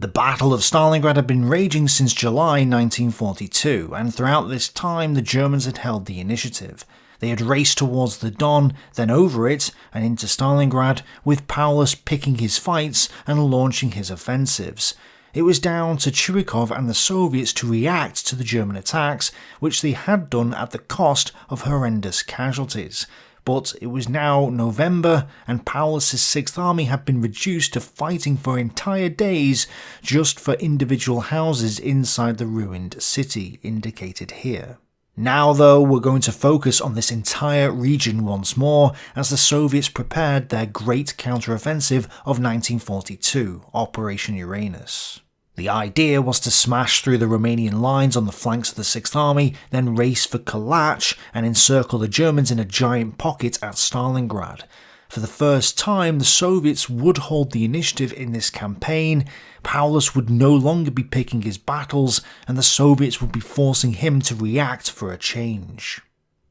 The Battle of Stalingrad had been raging since July 1942, and throughout this time the Germans had held the initiative. They had raced towards the Don, then over it, and into Stalingrad, with Paulus picking his fights and launching his offensives. It was down to Chuikov and the Soviets to react to the German attacks, which they had done at the cost of horrendous casualties. But it was now November, and Paulus's 6th Army had been reduced to fighting for entire days just for individual houses inside the ruined city, indicated here. Now though, we're going to focus on this entire region once more, as the Soviets prepared their great counter-offensive of 1942, Operation Uranus. The idea was to smash through the Romanian lines on the flanks of the 6th Army, then race for Kalach and encircle the Germans in a giant pocket at Stalingrad. For the first time, the Soviets would hold the initiative in this campaign. Paulus would no longer be picking his battles, and the Soviets would be forcing him to react for a change.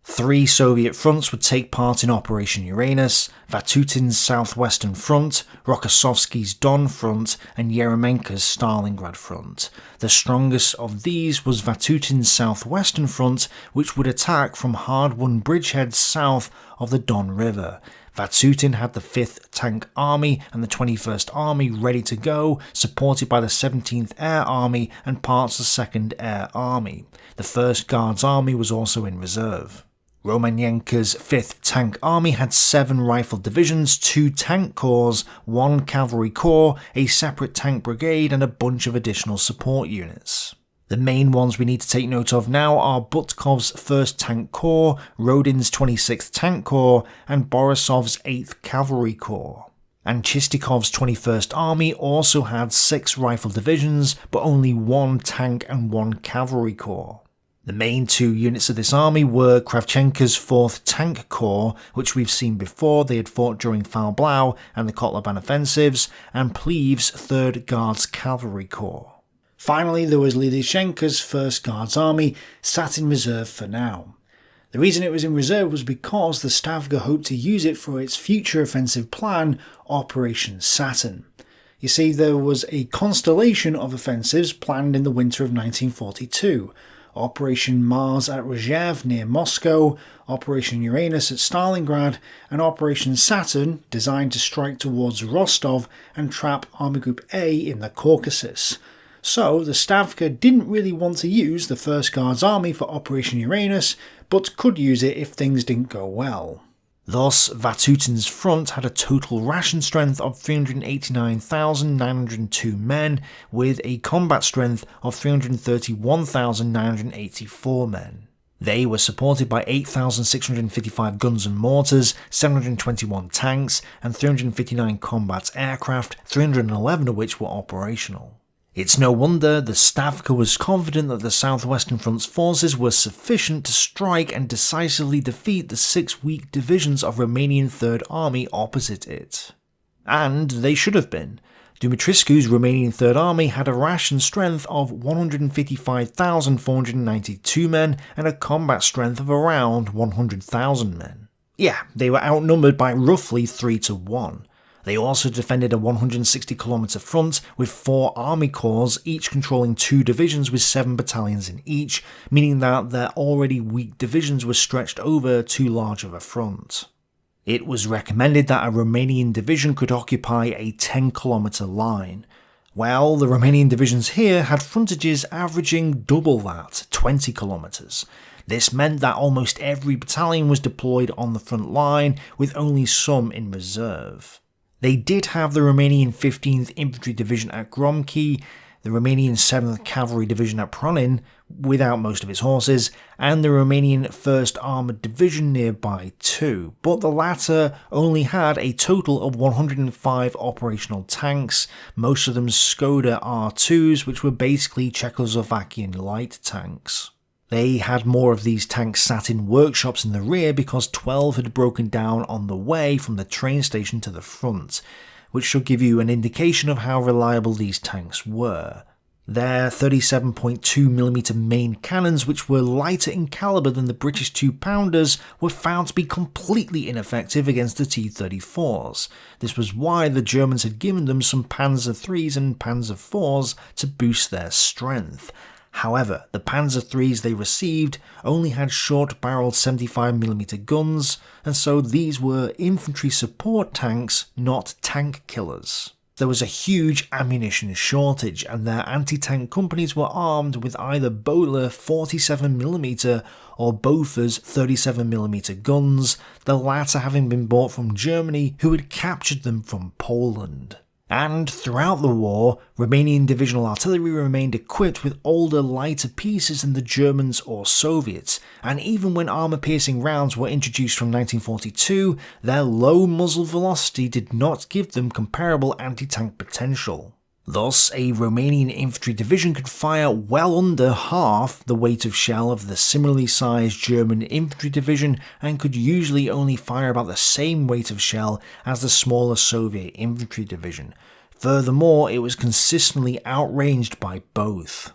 3 Soviet fronts would take part in Operation Uranus: Vatutin's Southwestern Front, Rokossovsky's Don Front, and Yeremenko's Stalingrad Front. The strongest of these was Vatutin's Southwestern Front, which would attack from hard-won bridgeheads south of the Don River. Vatutin had the 5th Tank Army and the 21st Army ready to go, supported by the 17th Air Army and parts of the 2nd Air Army. The 1st Guards Army was also in reserve. Romanienko's 5th Tank Army had 7 rifle divisions, 2 tank corps, 1 cavalry corps, a separate tank brigade, and a bunch of additional support units. The main ones we need to take note of now are Butkov's 1st Tank Corps, Rodin's 26th Tank Corps, and Borisov's 8th Cavalry Corps. And Chistikov's 21st Army also had 6 rifle divisions, but only 1 tank and 1 cavalry corps. The main 2 units of this army were Kravchenko's 4th Tank Corps, which we've seen before, they had fought during Falblau and the Kotlebane offensives, and Plev's 3rd Guards Cavalry Corps. Finally, there was Lidyshenko's 1st Guards Army, sat in reserve for now. The reason it was in reserve was because the Stavka hoped to use it for its future offensive plan, Operation Saturn. You see, there was a constellation of offensives planned in the winter of 1942. Operation Mars at Rzhev near Moscow, Operation Uranus at Stalingrad, and Operation Saturn, designed to strike towards Rostov and trap Army Group A in the Caucasus. So the Stavka didn't really want to use the 1st Guards Army for Operation Uranus, but could use it if things didn't go well. Thus, Vatutin's front had a total ration strength of 389,902 men, with a combat strength of 331,984 men. They were supported by 8,655 guns and mortars, 721 tanks, and 359 combat aircraft, 311 of which were operational. It's no wonder the Stavka was confident that the Southwestern Front's forces were sufficient to strike and decisively defeat the 6 weak divisions of Romanian 3rd Army opposite it. And they should have been. Dumitrescu's Romanian 3rd Army had a ration strength of 155,492 men and a combat strength of around 100,000 men. Yeah, they were outnumbered by roughly 3 to 1. They also defended a 160km front with 4 army corps, each controlling 2 divisions with 7 battalions in each, meaning that their already weak divisions were stretched over too large of a front. It was recommended that a Romanian division could occupy a 10km line. Well, the Romanian divisions here had frontages averaging double that, 20km. This meant that almost every battalion was deployed on the front line, with only some in reserve. They did have the Romanian 15th Infantry Division at Gromki, the Romanian 7th Cavalry Division at Pronin, without most of its horses, and the Romanian 1st Armoured Division nearby too, but the latter only had a total of 105 operational tanks, most of them Skoda R2s, which were basically Czechoslovakian light tanks. They had more of these tanks sat in workshops in the rear because 12 had broken down on the way from the train station to the front, which should give you an indication of how reliable these tanks were. Their 37.2mm main cannons, which were lighter in calibre than the British 2-pounders, were found to be completely ineffective against the T-34s. This was why the Germans had given them some Panzer IIIs and Panzer IVs to boost their strength. However, the Panzer IIIs they received only had short-barrelled 75mm guns, and so these were infantry support tanks, not tank killers. There was a huge ammunition shortage, and their anti-tank companies were armed with either Böhler 47mm or Bofors 37mm guns, the latter having been bought from Germany, who had captured them from Poland. And throughout the war, Romanian divisional artillery remained equipped with older, lighter pieces than the Germans or Soviets, and even when armour-piercing rounds were introduced from 1942, their low muzzle velocity did not give them comparable anti-tank potential. Thus, a Romanian infantry division could fire well under half the weight of shell of the similarly sized German infantry division, and could usually only fire about the same weight of shell as the smaller Soviet infantry division. Furthermore, it was consistently outranged by both.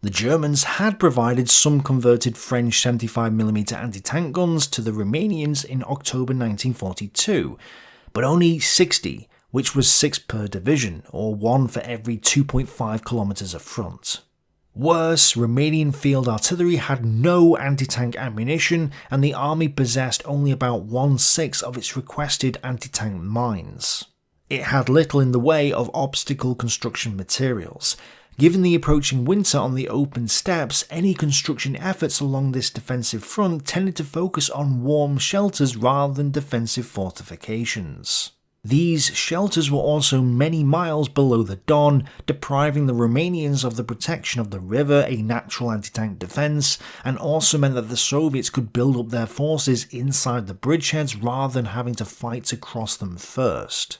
The Germans had provided some converted French 75mm anti-tank guns to the Romanians in October 1942, but only 60, which was 6 per division, or 1 for every 2.5 kilometers of front. Worse, Romanian field artillery had no anti-tank ammunition, and the army possessed only about 1/6 of its requested anti-tank mines. It had little in the way of obstacle construction materials. Given the approaching winter on the open steppes, any construction efforts along this defensive front tended to focus on warm shelters rather than defensive fortifications. These shelters were also many miles below the Don, depriving the Romanians of the protection of the river, a natural anti-tank defence, and also meant that the Soviets could build up their forces inside the bridgeheads rather than having to fight to cross them first.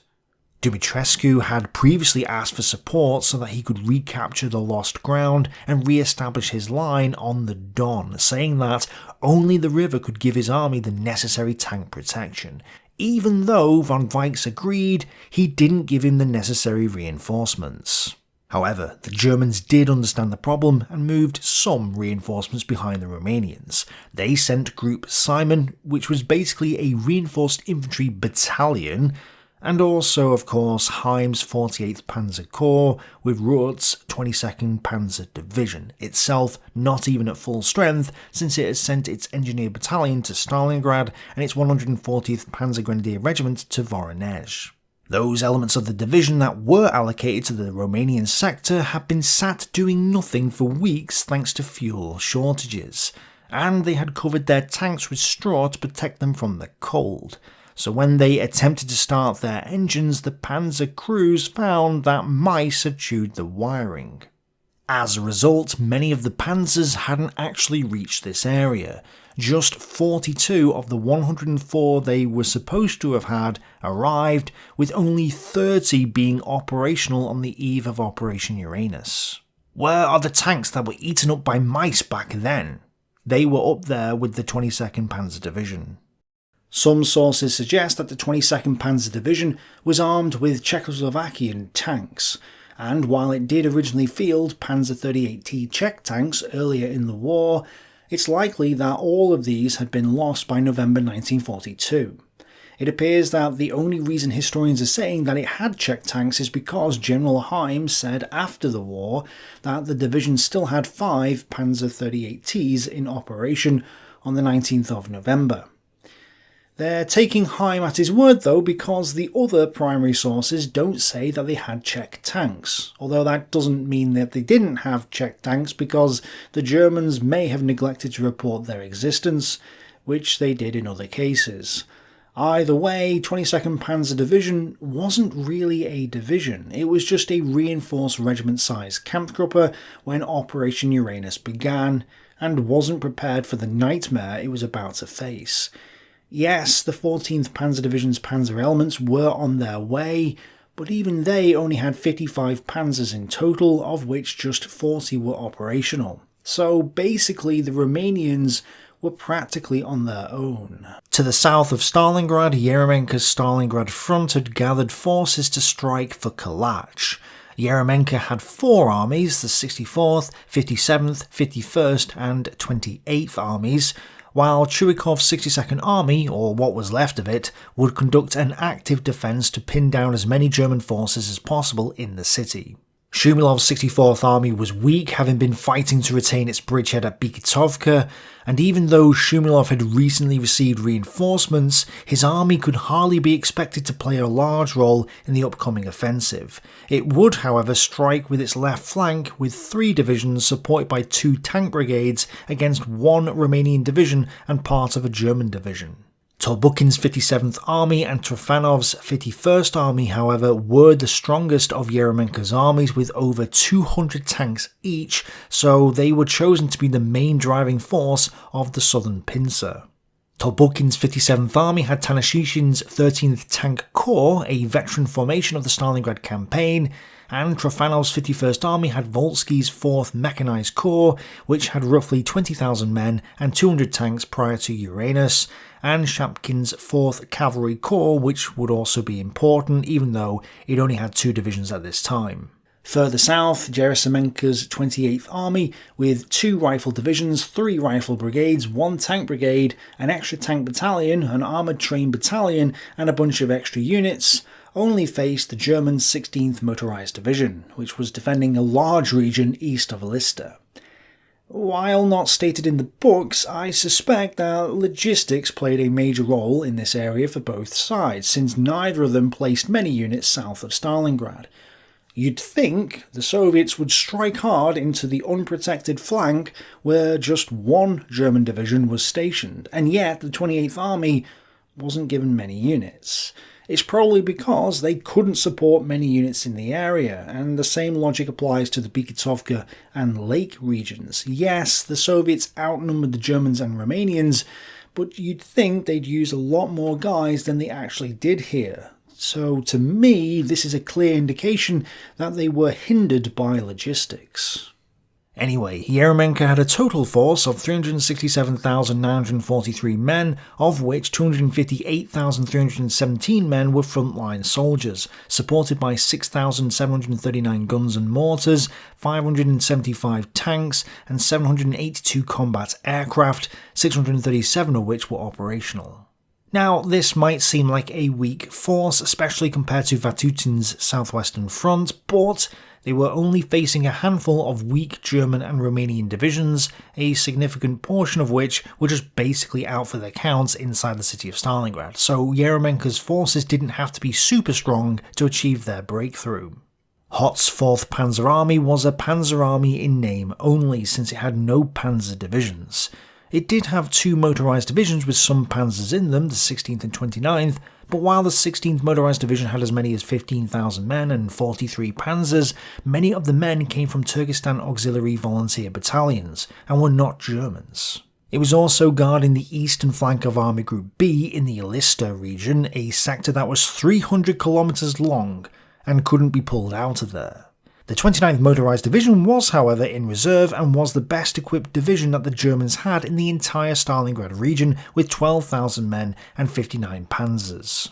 Dumitrescu had previously asked for support so that he could recapture the lost ground and re-establish his line on the Don, saying that only the river could give his army the necessary tank protection. Even though von Weichs agreed, he didn't give him the necessary reinforcements. However, the Germans did understand the problem and moved some reinforcements behind the Romanians. They sent Group Simon, which was basically a reinforced infantry battalion, and also, of course, Heim's 48th Panzer Corps with Ruhrt's 22nd Panzer Division, itself not even at full strength since it had sent its engineer battalion to Stalingrad and its 140th Panzer Grenadier Regiment to Voronezh. Those elements of the division that were allocated to the Romanian sector had been sat doing nothing for weeks thanks to fuel shortages, and they had covered their tanks with straw to protect them from the cold. So when they attempted to start their engines, the panzer crews found that mice had chewed the wiring. As a result, many of the panzers hadn't actually reached this area. Just 42 of the 104 they were supposed to have had arrived, with only 30 being operational on the eve of Operation Uranus. Where are the tanks that were eaten up by mice back then? They were up there with the 22nd Panzer Division. Some sources suggest that the 22nd Panzer Division was armed with Czechoslovakian tanks, and while it did originally field Panzer 38T Czech tanks earlier in the war, it's likely that all of these had been lost by November 1942. It appears that the only reason historians are saying that it had Czech tanks is because General Heim said after the war that the division still had 5 Panzer 38Ts in operation on the 19th of November. They're taking Heim at his word though, because the other primary sources don't say that they had Czech tanks, although that doesn't mean that they didn't have Czech tanks, because the Germans may have neglected to report their existence, which they did in other cases. Either way, 22nd Panzer Division wasn't really a division, it was just a reinforced regiment-sized Kampfgruppe when Operation Uranus began, and wasn't prepared for the nightmare it was about to face. Yes, the 14th Panzer Division's panzer elements were on their way, but even they only had 55 panzers in total, of which just 40 were operational. So basically the Romanians were practically on their own. To the south of Stalingrad, Yeremenko's Stalingrad front had gathered forces to strike for Kalach. Yeremenko had 4 armies, the 64th, 57th, 51st and 28th Armies, while Churykov's 62nd Army, or what was left of it, would conduct an active defence to pin down as many German forces as possible in the city. Shumilov's 64th Army was weak, having been fighting to retain its bridgehead at Bikitovka, and even though Shumilov had recently received reinforcements, his army could hardly be expected to play a large role in the upcoming offensive. It would, however, strike with its left flank with 3 divisions supported by 2 tank brigades against 1 Romanian division and part of a German division. Tolbukin's 57th Army and Trofanov's 51st Army, however, were the strongest of Yeremenko's armies with over 200 tanks each, so they were chosen to be the main driving force of the southern pincer. Tolbukin's 57th Army had Tanishchin's 13th Tank Corps, a veteran formation of the Stalingrad campaign, and Trofanov's 51st Army had Volsky's 4th Mechanized Corps, which had roughly 20,000 men and 200 tanks prior to Uranus, and Shapkin's 4th Cavalry Corps, which would also be important, even though it only had 2 divisions at this time. Further south, Gerasimenko's 28th Army, with 2 rifle divisions, 3 rifle brigades, 1 tank brigade, an extra tank battalion, an armoured train battalion, and a bunch of extra units, only faced the German 16th Motorised Division, which was defending a large region east of Elista. While not stated in the books, I suspect that logistics played a major role in this area for both sides, since neither of them placed many units south of Stalingrad. You'd think the Soviets would strike hard into the unprotected flank where just 1 German division was stationed, and yet the 28th Army wasn't given many units. It's probably because they couldn't support many units in the area, and the same logic applies to the Bikitovka and Lake regions. Yes, the Soviets outnumbered the Germans and Romanians, but you'd think they'd use a lot more guys than they actually did here. So to me, this is a clear indication that they were hindered by logistics. Anyway, Yeremenko had a total force of 367,943 men, of which 258,317 men were frontline soldiers, supported by 6,739 guns and mortars, 575 tanks, and 782 combat aircraft, 637 of which were operational. Now, this might seem like a weak force, especially compared to Vatutin's southwestern front, but they were only facing a handful of weak German and Romanian divisions, a significant portion of which were just basically out for their counts inside the city of Stalingrad, so Yeremenko's forces didn't have to be super strong to achieve their breakthrough. Hoth's 4th Panzer Army was a panzer army in name only, since it had no panzer divisions. It did have 2 motorised divisions with some panzers in them, the 16th and 29th, but while the 16th Motorised Division had as many as 15,000 men and 43 panzers, many of the men came from Turkestan Auxiliary Volunteer Battalions, and were not Germans. It was also guarding the eastern flank of Army Group B in the Elista region, a sector that was 300 kilometers long, and couldn't be pulled out of there. The 29th Motorised Division was, however, in reserve and was the best equipped division that the Germans had in the entire Stalingrad region, with 12,000 men and 59 panzers.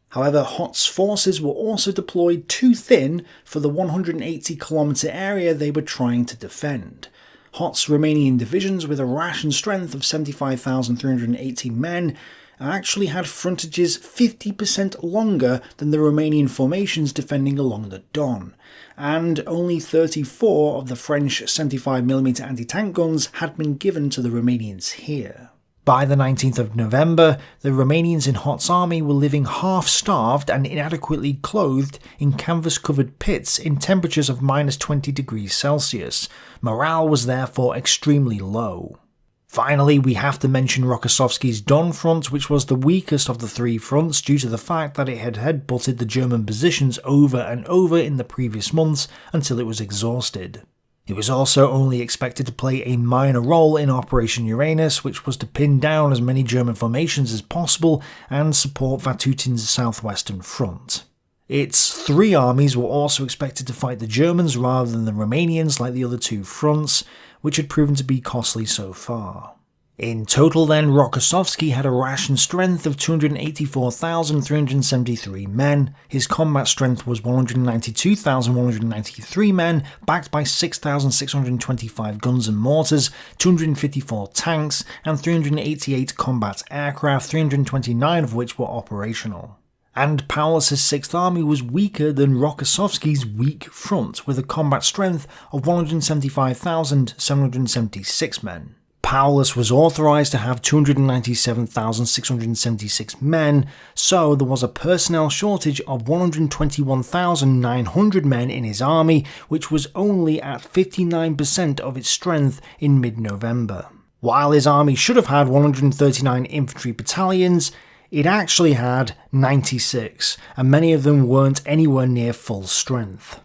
However, Hoth's forces were also deployed too thin for the 180-kilometre area they were trying to defend. Hoth's Romanian divisions, with a ration strength of 75,380 men, actually had frontages 50% longer than the Romanian formations defending along the Don, and only 34 of the French 75mm anti-tank guns had been given to the Romanians here. By the 19th of November, the Romanians in Hoth's army were living half-starved and inadequately clothed in canvas-covered pits in temperatures of -20 degrees Celsius. Morale was therefore extremely low. Finally, we have to mention Rokossovsky's Don front, which was the weakest of the 3 fronts due to the fact that it had headbutted the German positions over and over in the previous months until it was exhausted. It was also only expected to play a minor role in Operation Uranus, which was to pin down as many German formations as possible and support Vatutin's southwestern front. Its 3 armies were also expected to fight the Germans rather than the Romanians like the other 2 fronts, which had proven to be costly so far. In total then, Rokossovski had a ration strength of 284,373 men, his combat strength was 192,193 men, backed by 6,625 guns and mortars, 254 tanks, and 388 combat aircraft, 329 of which were operational. And Paulus's 6th Army was weaker than Rokossovski's weak front, with a combat strength of 175,776 men. Paulus was authorised to have 297,676 men, so there was a personnel shortage of 121,900 men in his army, which was only at 59% of its strength in mid-November. While his army should have had 139 infantry battalions, it actually had 96, and many of them weren't anywhere near full strength.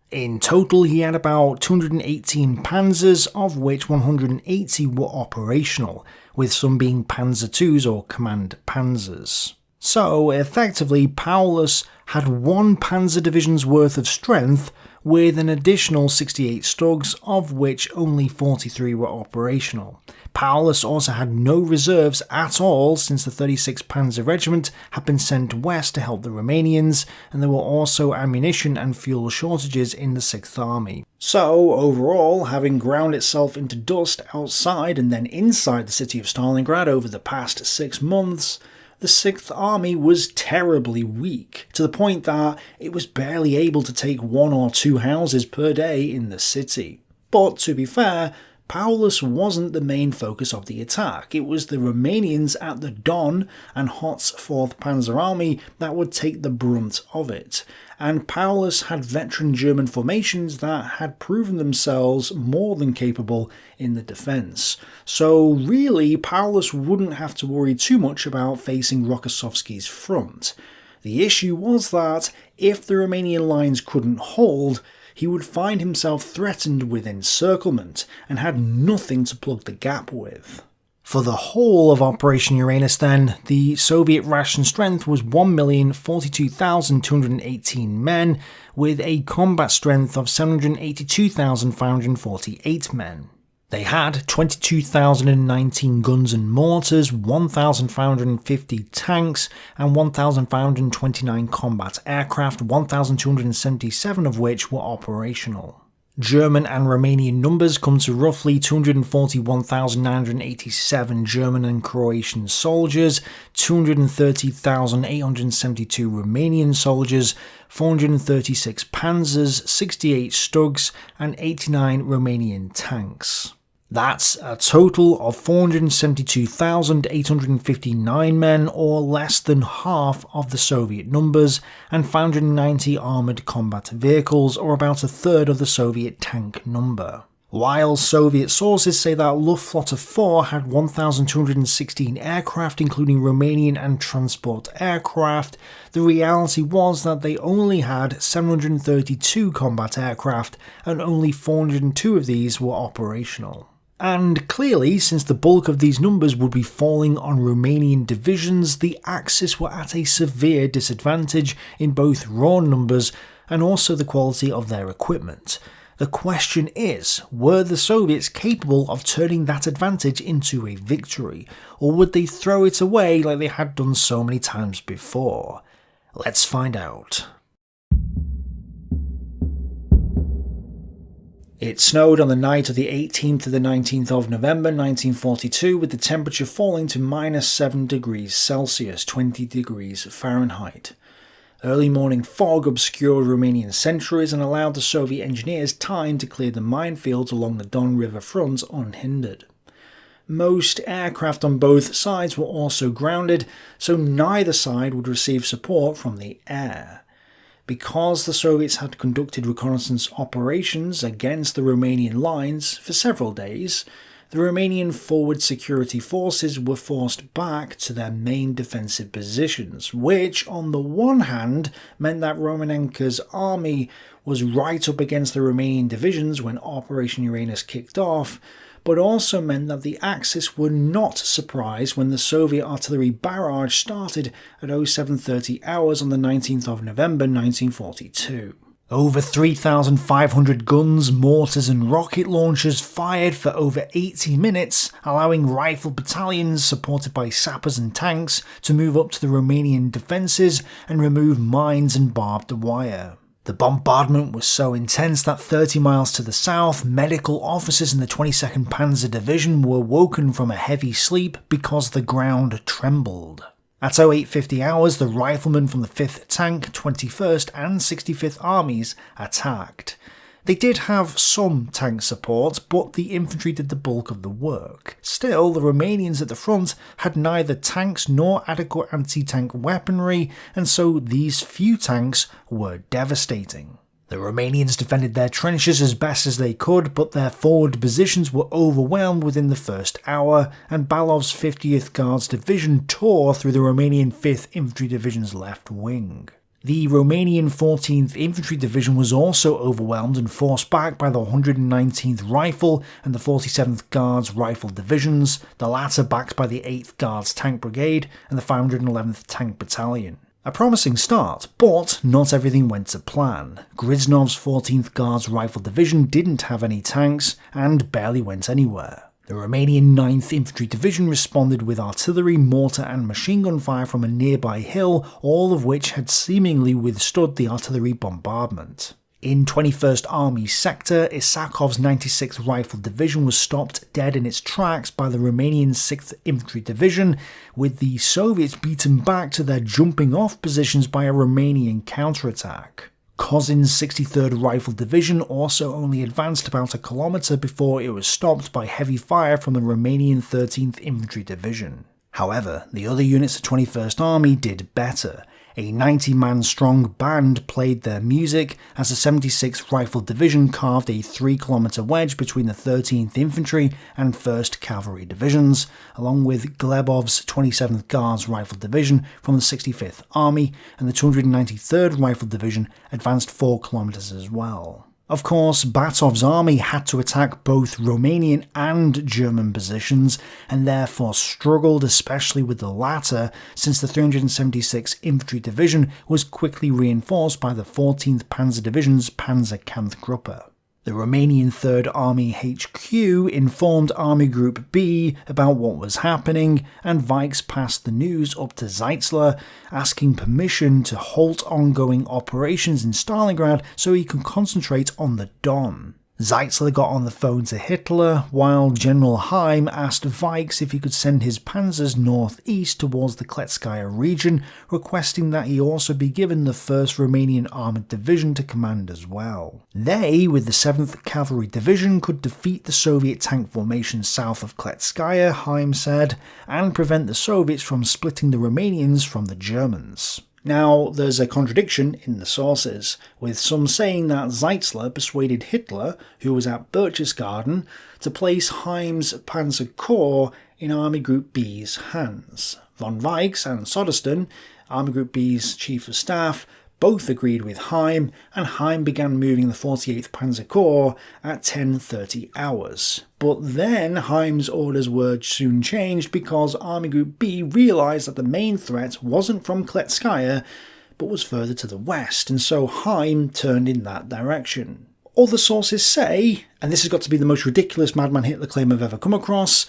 In total, he had about 218 panzers, of which 180 were operational, with some being Panzer IIs or command panzers. So, effectively, Paulus had one panzer division's worth of strength, with an additional 68 Stugs, of which only 43 were operational. Paulus also had no reserves at all, since the 36th Panzer Regiment had been sent west to help the Romanians, and there were also ammunition and fuel shortages in the 6th Army. So, overall, having ground itself into dust outside and then inside the city of Stalingrad over the past 6 months, the 6th Army was terribly weak, to the point that it was barely able to take 1 or 2 houses per day in the city. But to be fair, Paulus wasn't the main focus of the attack. It was the Romanians at the Don and Hoth's 4th Panzer Army that would take the brunt of it, and Paulus had veteran German formations that had proven themselves more than capable in the defence. So really, Paulus wouldn't have to worry too much about facing Rokossovski's front. The issue was that if the Romanian lines couldn't hold, he would find himself threatened with encirclement, and had nothing to plug the gap with. For the whole of Operation Uranus then, the Soviet ration strength was 1,042,218 men, with a combat strength of 782,548 men. They had 22,019 guns and mortars, 1,550 tanks, and 1,529 combat aircraft, 1,277 of which were operational. German and Romanian numbers come to roughly 241,987 German and Croatian soldiers, 230,872 Romanian soldiers, 436 panzers, 68 Stugs, and 89 Romanian tanks. That's a total of 472,859 men, or less than half of the Soviet numbers, and 590 armoured combat vehicles, or about a third of the Soviet tank number. While Soviet sources say that Luftwaffe 4 had 1,216 aircraft, including Romanian and transport aircraft, the reality was that they only had 732 combat aircraft, and only 402 of these were operational. And clearly, since the bulk of these numbers would be falling on Romanian divisions, the Axis were at a severe disadvantage in both raw numbers and also the quality of their equipment. The question is, were the Soviets capable of turning that advantage into a victory, or would they throw it away like they had done so many times before? Let's find out. It snowed on the night of the 18th to the 19th of November 1942, with the temperature falling to -7 degrees Celsius, 20 degrees Fahrenheit. Early morning fog obscured Romanian sentries and allowed the Soviet engineers time to clear the minefields along the Don River front unhindered. Most aircraft on both sides were also grounded, so neither side would receive support from the air. Because the Soviets had conducted reconnaissance operations against the Romanian lines for several days, the Romanian forward security forces were forced back to their main defensive positions, which on the one hand meant that Romanenko's army was right up against the Romanian divisions when Operation Uranus kicked off, but also meant that the Axis were not surprised when the Soviet artillery barrage started at 0730 hours on the 19th of November 1942. Over 3,500 guns, mortars and rocket launchers fired for over 80 minutes, allowing rifle battalions supported by sappers and tanks to move up to the Romanian defences and remove mines and barbed wire. The bombardment was so intense that 30 miles to the south, medical officers in the 22nd Panzer Division were woken from a heavy sleep because the ground trembled. At 0850 hours, the riflemen from the 5th Tank, 21st and 65th Armies attacked. They did have some tank support, but the infantry did the bulk of the work. Still, the Romanians at the front had neither tanks nor adequate anti-tank weaponry, and so these few tanks were devastating. The Romanians defended their trenches as best as they could, but their forward positions were overwhelmed within the first hour, and Balov's 50th Guards Division tore through the Romanian 5th Infantry Division's left wing. The Romanian 14th Infantry Division was also overwhelmed and forced back by the 119th Rifle and the 47th Guards Rifle Divisions, the latter backed by the 8th Guards Tank Brigade and the 511th Tank Battalion. A promising start, but not everything went to plan. Griznov's 14th Guards Rifle Division didn't have any tanks and barely went anywhere. The Romanian 9th Infantry Division responded with artillery, mortar and machine gun fire from a nearby hill, all of which had seemingly withstood the artillery bombardment. In 21st Army sector, Isakov's 96th Rifle Division was stopped dead in its tracks by the Romanian 6th Infantry Division, with the Soviets beaten back to their jumping off positions by a Romanian counterattack. Kozin's 63rd Rifle Division also only advanced about a kilometre before it was stopped by heavy fire from the Romanian 13th Infantry Division. However, the other units of 21st Army did better. A 90-man strong band played their music as the 76th Rifle Division carved a 3-kilometre wedge between the 13th Infantry and 1st Cavalry Divisions, along with Glebov's 27th Guards Rifle Division from the 65th Army, and the 293rd Rifle Division advanced 4 kilometres as well. Of course, Batov's army had to attack both Romanian and German positions, and therefore struggled especially with the latter, since the 376th Infantry Division was quickly reinforced by the 14th Panzer Division's Panzerkampfgruppe. The Romanian 3rd Army HQ informed Army Group B about what was happening, and Vikes passed the news up to Zeitzler, asking permission to halt ongoing operations in Stalingrad so he could concentrate on the Don. Zeitzler got on the phone to Hitler, while General Heim asked Vikes if he could send his panzers northeast towards the Kletskaya region, requesting that he also be given the 1st Romanian Armoured Division to command as well. They, with the 7th Cavalry Division, could defeat the Soviet tank formation south of Kletskaya, Heim said, and prevent the Soviets from splitting the Romanians from the Germans. Now, there's a contradiction in the sources, with some saying that Zeitzler persuaded Hitler, who was at Berchtesgaden, to place Heim's Panzer Corps in Army Group B's hands. Von Vikes and Sodersten, Army Group B's Chief of Staff, both agreed with Heim, and Heim began moving the 48th Panzer Corps at 10:30 hours. But then Heim's orders were soon changed because Army Group B realised that the main threat wasn't from Kletskaya, but was further to the west, and so Heim turned in that direction. Other sources say, and this has got to be the most ridiculous Madman Hitler claim I've ever come across,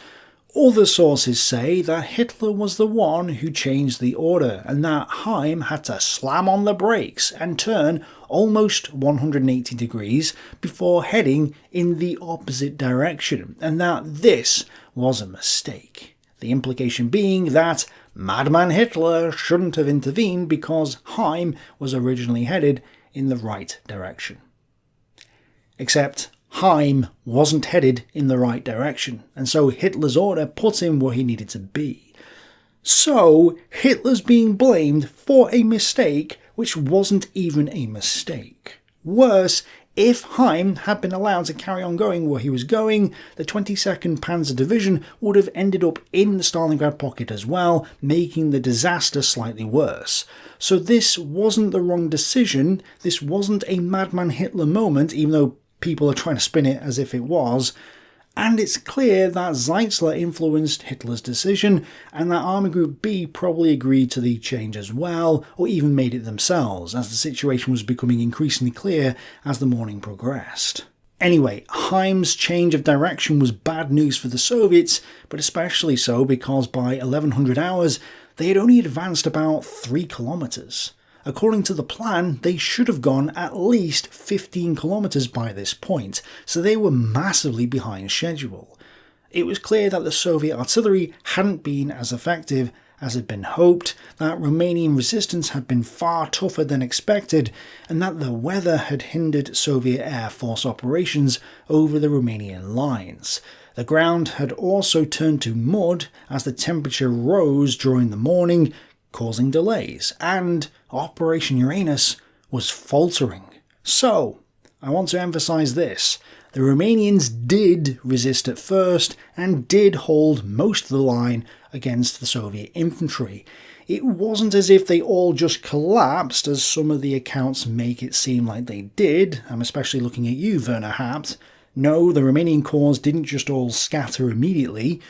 other sources say that Hitler was the one who changed the order, and that Heim had to slam on the brakes and turn almost 180 degrees before heading in the opposite direction, and that this was a mistake. The implication being that Madman Hitler shouldn't have intervened because Heim was originally headed in the right direction. Except Heim wasn't headed in the right direction, and so Hitler's order put him where he needed to be. So Hitler's being blamed for a mistake which wasn't even a mistake. Worse, if Heim had been allowed to carry on going where he was going, the 22nd Panzer Division would have ended up in the Stalingrad pocket as well, making the disaster slightly worse. So this wasn't the wrong decision, this wasn't a Madman Hitler moment, even though people are trying to spin it as if it was, And it's clear that Zeitzler influenced Hitler's decision, and that Army Group B probably agreed to the change as well, or even made it themselves, as the situation was becoming increasingly clear as the morning progressed. Anyway, Heim's change of direction was bad news for the Soviets, but especially so because by 1100 hours they had only advanced about 3 kilometers. According to the plan, they should have gone at least 15 kilometers by this point, so they were massively behind schedule. It was clear that the Soviet artillery hadn't been as effective as had been hoped, that Romanian resistance had been far tougher than expected, and that the weather had hindered Soviet Air Force operations over the Romanian lines. The ground had also turned to mud as the temperature rose during the morning, causing delays, and Operation Uranus was faltering. So, I want to emphasise this. The Romanians did resist at first and did hold most of the line against the Soviet infantry. It wasn't as if they all just collapsed, as some of the accounts make it seem like they did. I'm especially looking at you, Werner Habt. No, the Romanian corps didn't just all scatter immediately.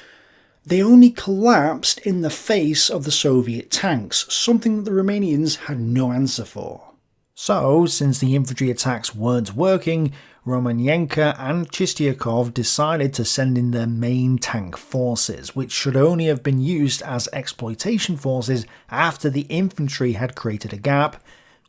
They only collapsed in the face of the Soviet tanks, something that the Romanians had no answer for. So, since the infantry attacks weren't working, Romanienko and Chistiakov decided to send in their main tank forces, which should only have been used as exploitation forces after the infantry had created a gap,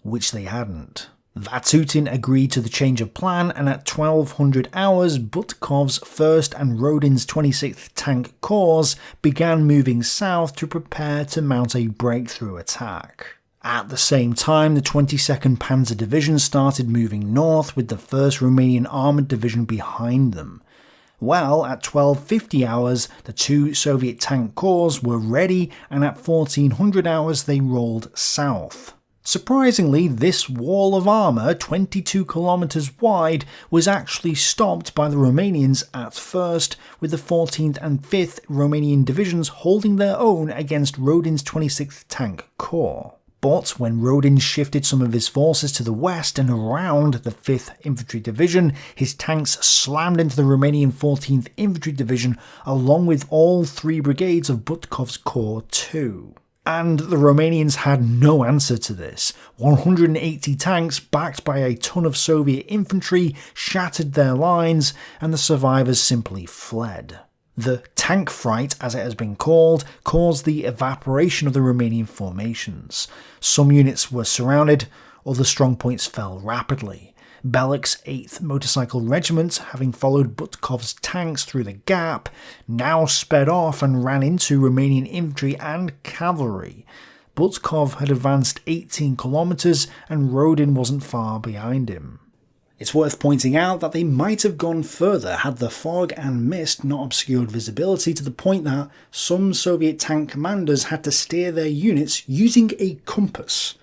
which they hadn't. Vatutin agreed to the change of plan, and at 1200 hours, Butkov's 1st and Rodin's 26th Tank Corps began moving south to prepare to mount a breakthrough attack. At the same time, the 22nd Panzer Division started moving north, with the 1st Romanian Armoured Division behind them. Well, at 1250 hours, the 2 Soviet Tank Corps were ready, and at 1400 hours they rolled south. Surprisingly, this wall of armour, 22 kilometers wide, was actually stopped by the Romanians at first, with the 14th and 5th Romanian divisions holding their own against Rodin's 26th Tank Corps. But when Rodin shifted some of his forces to the west and around the 5th Infantry Division, his tanks slammed into the Romanian 14th Infantry Division along with all 3 brigades of Butkov's Corps too. And the Romanians had no answer to this. 180 tanks, backed by a ton of Soviet infantry, shattered their lines, and the survivors simply fled. The tank fright, as it has been called, caused the evaporation of the Romanian formations. Some units were surrounded, other strongpoints fell rapidly. Belik's 8th Motorcycle Regiment, having followed Butkov's tanks through the gap, now sped off and ran into Romanian infantry and cavalry. Butkov had advanced 18 kilometers and Rodin wasn't far behind him. It's worth pointing out that they might have gone further had the fog and mist not obscured visibility, to the point that some Soviet tank commanders had to steer their units using a compass.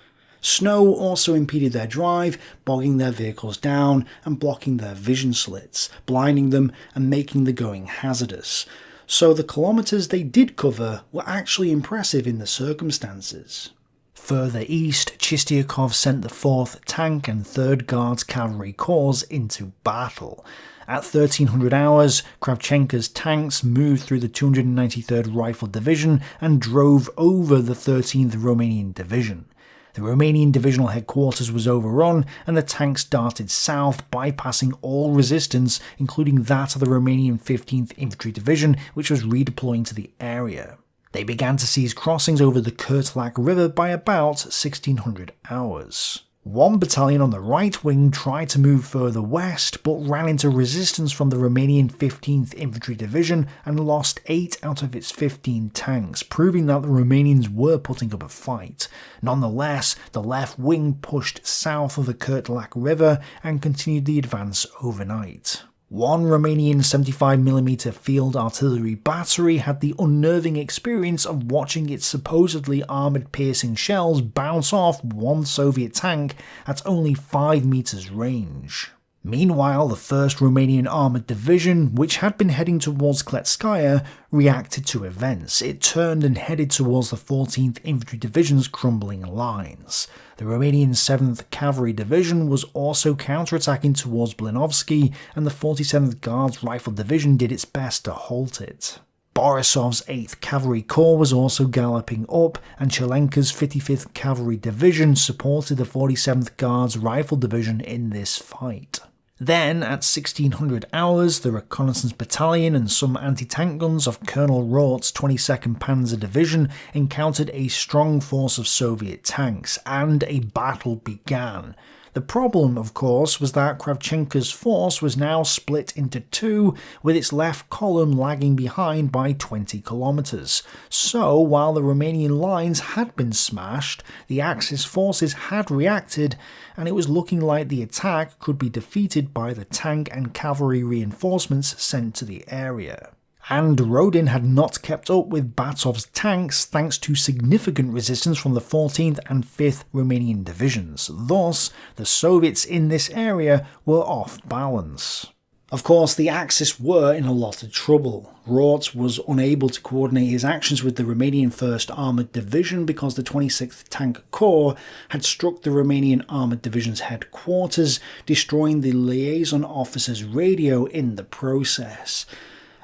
Snow also impeded their drive, bogging their vehicles down and blocking their vision slits, blinding them and making the going hazardous. So the kilometers they did cover were actually impressive in the circumstances. Further east, Chistiakov sent the 4th Tank and 3rd Guards Cavalry Corps into battle. At 1300 hours, Kravchenko's tanks moved through the 293rd Rifle Division and drove over the 13th Romanian Division. The Romanian divisional headquarters was overrun, and the tanks darted south, bypassing all resistance, including that of the Romanian 15th Infantry Division, which was redeploying to the area. They began to seize crossings over the Kirtlac River by about 1600 hours. One battalion on the right wing tried to move further west, but ran into resistance from the Romanian 15th Infantry Division and lost 8 out of its 15 tanks, proving that the Romanians were putting up a fight. Nonetheless, the left wing pushed south of the Kirtlac River and continued the advance overnight. One Romanian 75mm field artillery battery had the unnerving experience of watching its supposedly armoured piercing shells bounce off one Soviet tank at only 5 meters range. Meanwhile, the 1st Romanian Armoured Division, which had been heading towards Kletskaya, reacted to events. It turned and headed towards the 14th Infantry Division's crumbling lines. The Romanian 7th Cavalry Division was also counterattacking towards Blinovsky, and the 47th Guards Rifle Division did its best to halt it. Borisov's 8th Cavalry Corps was also galloping up, and Chelenka's 55th Cavalry Division supported the 47th Guards Rifle Division in this fight. Then, at 1600 hours, the Reconnaissance Battalion and some anti-tank guns of Colonel Rourt's 22nd Panzer Division encountered a strong force of Soviet tanks, and a battle began. The problem, of course, was that Kravchenko's force was now split into two, with its left column lagging behind by 20 kilometers. So, while the Romanian lines had been smashed, the Axis forces had reacted, and it was looking like the attack could be defeated by the tank and cavalry reinforcements sent to the area. And Rodin had not kept up with Batov's tanks thanks to significant resistance from the 14th and 5th Romanian divisions. Thus, the Soviets in this area were off balance. Of course, the Axis were in a lot of trouble. Rourt was unable to coordinate his actions with the Romanian 1st Armoured Division because the 26th Tank Corps had struck the Romanian Armoured Division's headquarters, destroying the liaison officer's radio in the process.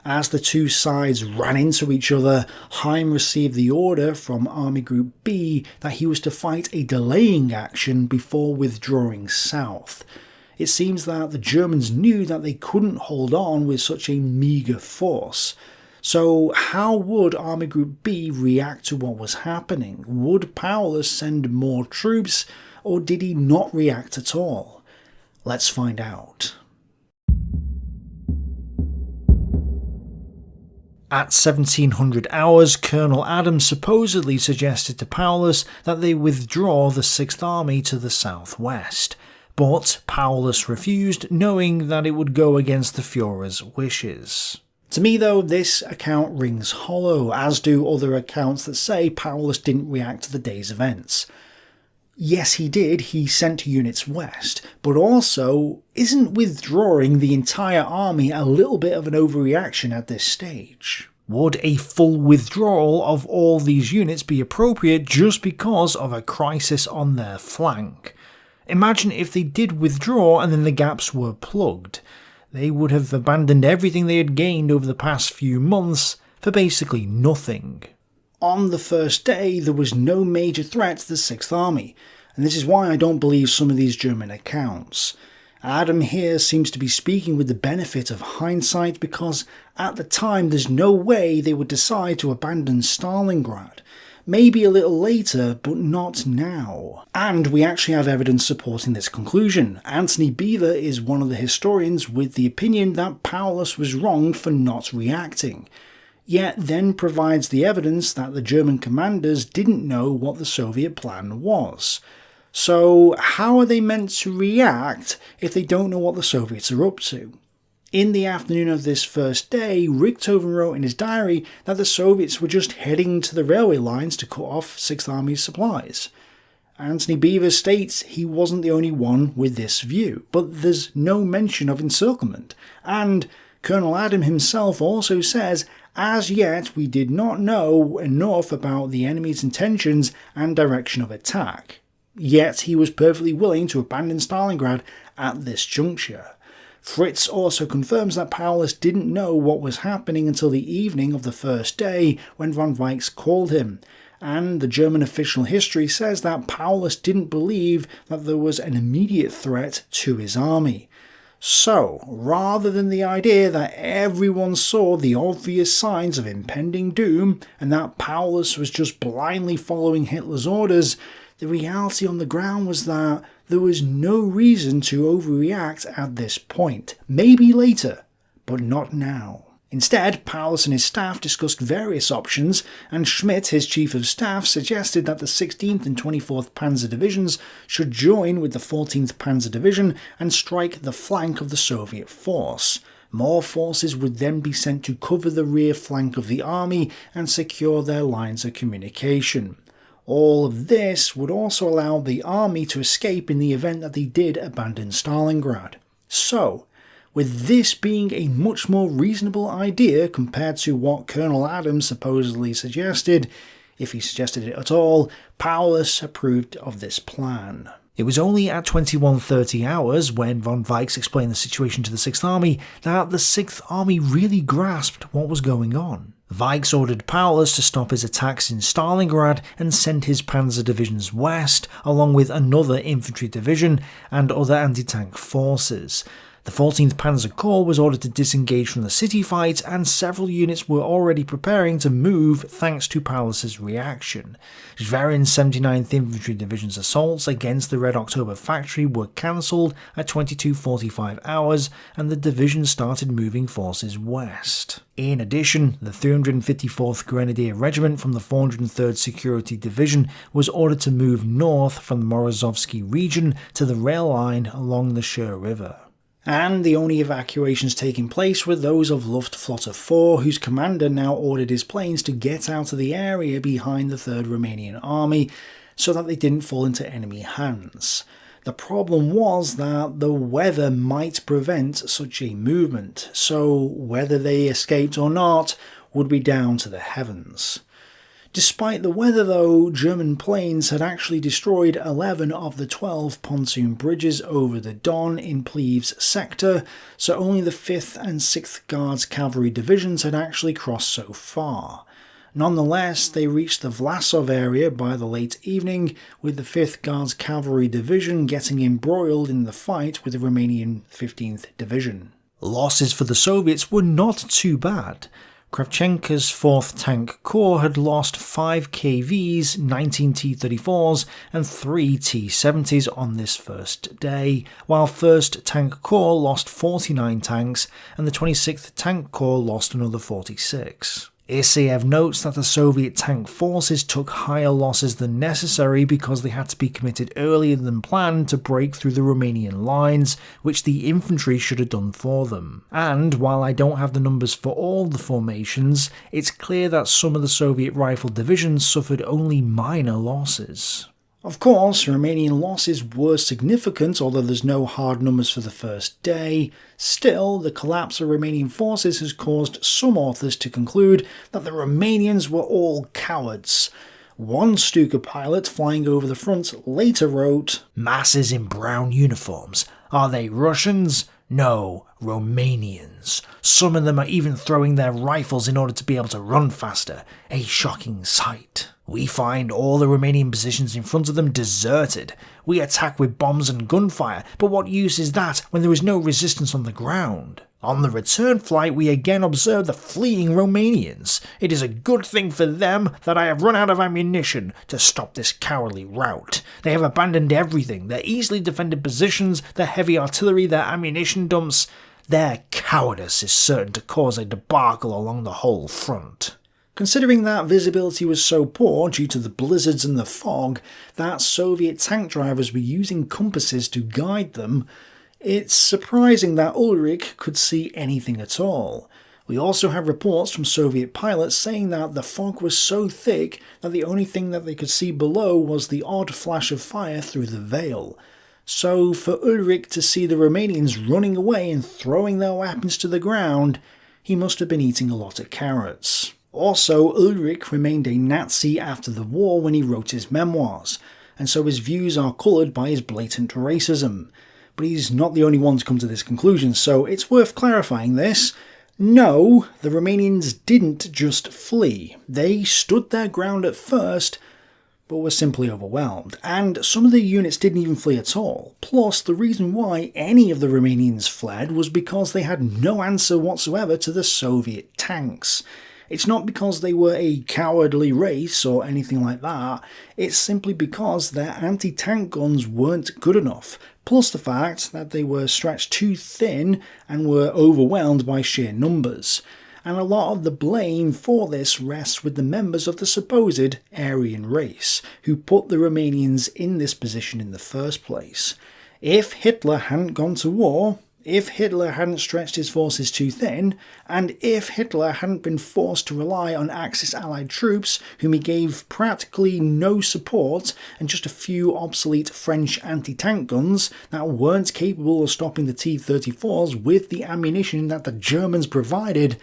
As the two sides ran into each other, Heim received the order from Army Group B that he was to fight a delaying action before withdrawing south. It seems that the Germans knew that they couldn't hold on with such a meagre force. So how would Army Group B react to what was happening? Would Paulus send more troops, or did he not react at all? Let's find out. At 1700 hours, Colonel Adams supposedly suggested to Paulus that they withdraw the 6th Army to the southwest, but Paulus refused, knowing that it would go against the Führer's wishes. To me though, this account rings hollow, as do other accounts that say Paulus didn't react to the day's events. Yes, he did, he sent units west, but also, isn't withdrawing the entire army a little bit of an overreaction at this stage? Would a full withdrawal of all these units be appropriate just because of a crisis on their flank? Imagine if they did withdraw and then the gaps were plugged. They would have abandoned everything they had gained over the past few months for basically nothing. On the first day, there was no major threat to the 6th Army, and this is why I don't believe some of these German accounts. Adam here seems to be speaking with the benefit of hindsight because at the time there's no way they would decide to abandon Stalingrad. Maybe a little later, but not now. And we actually have evidence supporting this conclusion. Anthony Beaver is one of the historians with the opinion that Paulus was wronged for not reacting, yet then provides the evidence that the German commanders didn't know what the Soviet plan was. So how are they meant to react if they don't know what the Soviets are up to? In the afternoon of this first day, Richthofen wrote in his diary that the Soviets were just heading to the railway lines to cut off 6th Army's supplies. Anthony Beaver states he wasn't the only one with this view, but there's no mention of encirclement, and Colonel Adam himself also says, as yet we did not know enough about the enemy's intentions and direction of attack. Yet he was perfectly willing to abandon Stalingrad at this juncture. Fritz also confirms that Paulus didn't know what was happening until the evening of the first day when von Weichs called him, and the German official history says that Paulus didn't believe that there was an immediate threat to his army. So, rather than the idea that everyone saw the obvious signs of impending doom and that Paulus was just blindly following Hitler's orders, the reality on the ground was that there was no reason to overreact at this point. Maybe later, but not now. Instead, Paulus and his staff discussed various options, and Schmidt, his chief of staff, suggested that the 16th and 24th Panzer Divisions should join with the 14th Panzer Division and strike the flank of the Soviet force. More forces would then be sent to cover the rear flank of the army and secure their lines of communication. All of this would also allow the army to escape in the event that they did abandon Stalingrad. So, with this being a much more reasonable idea compared to what Colonel Adams supposedly suggested, if he suggested it at all, Paulus approved of this plan. It was only at 21:30 hours, when von Weichs explained the situation to the 6th Army, that the 6th Army really grasped what was going on. Weichs ordered Paulus to stop his attacks in Stalingrad and send his panzer divisions west, along with another infantry division and other anti-tank forces. The 14th Panzer Corps was ordered to disengage from the city fight, and several units were already preparing to move thanks to Paulus's reaction. Schwerin's 79th Infantry Division's assaults against the Red October factory were cancelled at 22:45 hours, and the division started moving forces west. In addition, the 354th Grenadier Regiment from the 403rd Security Division was ordered to move north from the Morozovsky region to the rail line along the Shur River. And the only evacuations taking place were those of Luftflotte 4, whose commander now ordered his planes to get out of the area behind the 3rd Romanian Army so that they didn't fall into enemy hands. The problem was that the weather might prevent such a movement, so whether they escaped or not would be down to the heavens. Despite the weather though, German planes had actually destroyed 11 of the 12 pontoon bridges over the Don in Plev's sector, so only the 5th and 6th Guards Cavalry Divisions had actually crossed so far. Nonetheless, they reached the Vlasov area by the late evening, with the 5th Guards Cavalry Division getting embroiled in the fight with the Romanian 15th Division. Losses for the Soviets were not too bad. Kravchenko's 4th Tank Corps had lost 5 KVs, 19 T-34s and 3 T-70s on this first day, while 1st Tank Corps lost 49 tanks and the 26th Tank Corps lost another 46. Isayev notes that the Soviet tank forces took higher losses than necessary because they had to be committed earlier than planned to break through the Romanian lines, which the infantry should have done for them. And while I don't have the numbers for all the formations, it's clear that some of the Soviet rifle divisions suffered only minor losses. Of course, Romanian losses were significant, although there's no hard numbers for the first day. Still, the collapse of Romanian forces has caused some authors to conclude that the Romanians were all cowards. One Stuka pilot flying over the front later wrote, "Masses in brown uniforms. Are they Russians? No, Romanians. Some of them are even throwing their rifles in order to be able to run faster. A shocking sight. We find all the Romanian positions in front of them deserted. We attack with bombs and gunfire, but what use is that when there is no resistance on the ground? On the return flight we again observe the fleeing Romanians. It is a good thing for them that I have run out of ammunition to stop this cowardly rout. They have abandoned everything, their easily defended positions, their heavy artillery, their ammunition dumps. Their cowardice is certain to cause a debacle along the whole front." Considering that visibility was so poor due to the blizzards and the fog that Soviet tank drivers were using compasses to guide them, it's surprising that Ulrich could see anything at all. We also have reports from Soviet pilots saying that the fog was so thick that the only thing that they could see below was the odd flash of fire through the veil. So for Ulrich to see the Romanians running away and throwing their weapons to the ground, he must have been eating a lot of carrots. Also, Ulrich remained a Nazi after the war when he wrote his memoirs, and so his views are coloured by his blatant racism. But he's not the only one to come to this conclusion, so it's worth clarifying this. No, the Romanians didn't just flee. They stood their ground at first, but were simply overwhelmed. And some of the units didn't even flee at all. Plus, the reason why any of the Romanians fled was because they had no answer whatsoever to the Soviet tanks. It's not because they were a cowardly race or anything like that, it's simply because their anti-tank guns weren't good enough, plus the fact that they were stretched too thin and were overwhelmed by sheer numbers. And a lot of the blame for this rests with the members of the supposed Aryan race, who put the Romanians in this position in the first place. If Hitler hadn't gone to war, if Hitler hadn't stretched his forces too thin, and if Hitler hadn't been forced to rely on Axis allied troops whom he gave practically no support and just a few obsolete French anti-tank guns that weren't capable of stopping the T-34s with the ammunition that the Germans provided,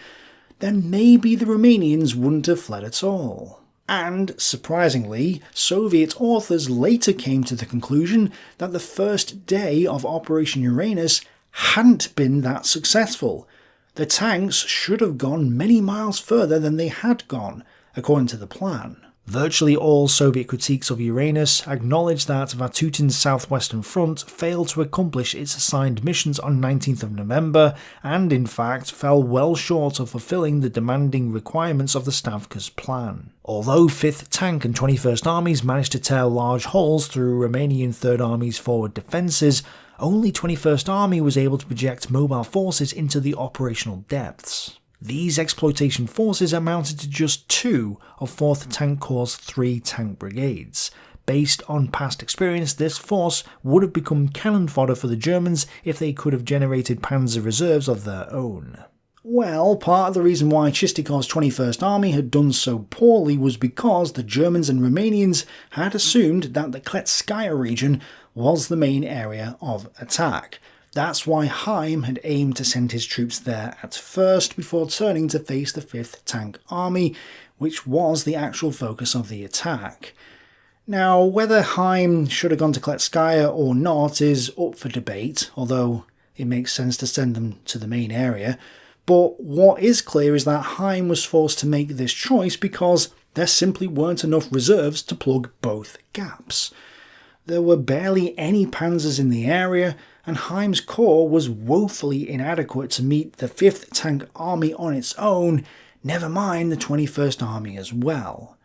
then maybe the Romanians wouldn't have fled at all. And, surprisingly, Soviet authors later came to the conclusion that the first day of Operation Uranus hadn't been that successful. The tanks should have gone many miles further than they had gone, according to the plan. Virtually all Soviet critiques of Uranus acknowledge that Vatutin's southwestern front failed to accomplish its assigned missions on 19th of November, and in fact fell well short of fulfilling the demanding requirements of the Stavka's plan. Although 5th Tank and 21st Armies managed to tear large holes through Romanian 3rd Army's forward defences, only 21st Army was able to project mobile forces into the operational depths. These exploitation forces amounted to just 2 of 4th Tank Corps' 3 tank brigades. Based on past experience, this force would have become cannon fodder for the Germans if they could have generated panzer reserves of their own. Well, part of the reason why Chistikov's 21st Army had done so poorly was because the Germans and Romanians had assumed that the Kletskaya region was the main area of attack. That's why Heim had aimed to send his troops there at first before turning to face the 5th Tank Army, which was the actual focus of the attack. Now, whether Heim should have gone to Kletskaya or not is up for debate, although it makes sense to send them to the main area. But what is clear is that Heim was forced to make this choice because there simply weren't enough reserves to plug both gaps. There were barely any panzers in the area, and Heim's corps was woefully inadequate to meet the 5th Tank Army on its own, never mind the 21st Army as well.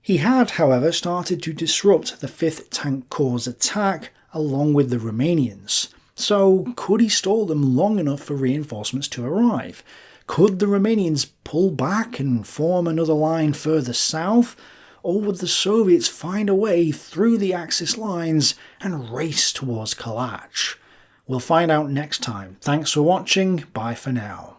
He had, however, started to disrupt the 5th Tank Corps' attack along with the Romanians. So could he stall them long enough for reinforcements to arrive? Could the Romanians pull back and form another line further south? Or would the Soviets find a way through the Axis lines and race towards Kalach? We'll find out next time. Thanks for watching, bye for now.